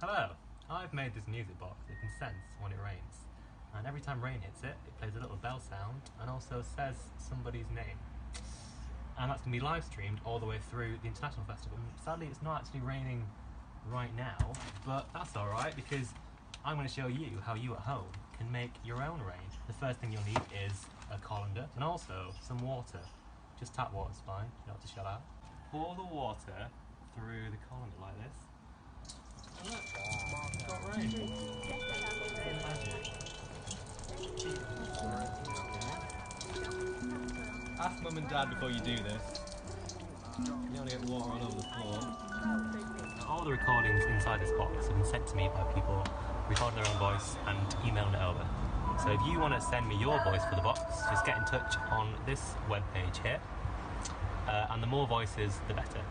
Hello, I've made this music box that can sense when it rains. And every time rain hits it, it plays a little bell sound and also says somebody's name. And that's going to be live streamed all the way through the International Festival. Sadly, it's not actually raining right now, but that's alright because I'm going to show you how you at home can make your own rain. The first thing you'll need is a colander and also some water. Just tap water's fine, you don't have to shell out. Pour the water through the colander like this. And look, it's got rain. It's magic. Ask Mum and Dad before you do this. You don't want to get water all over the floor. Now, all the recordings inside this box have been sent to me by people recording their own voice and emailing it over. So if you want to send me your voice for the box, just get in touch on this webpage here. And the more voices, the better.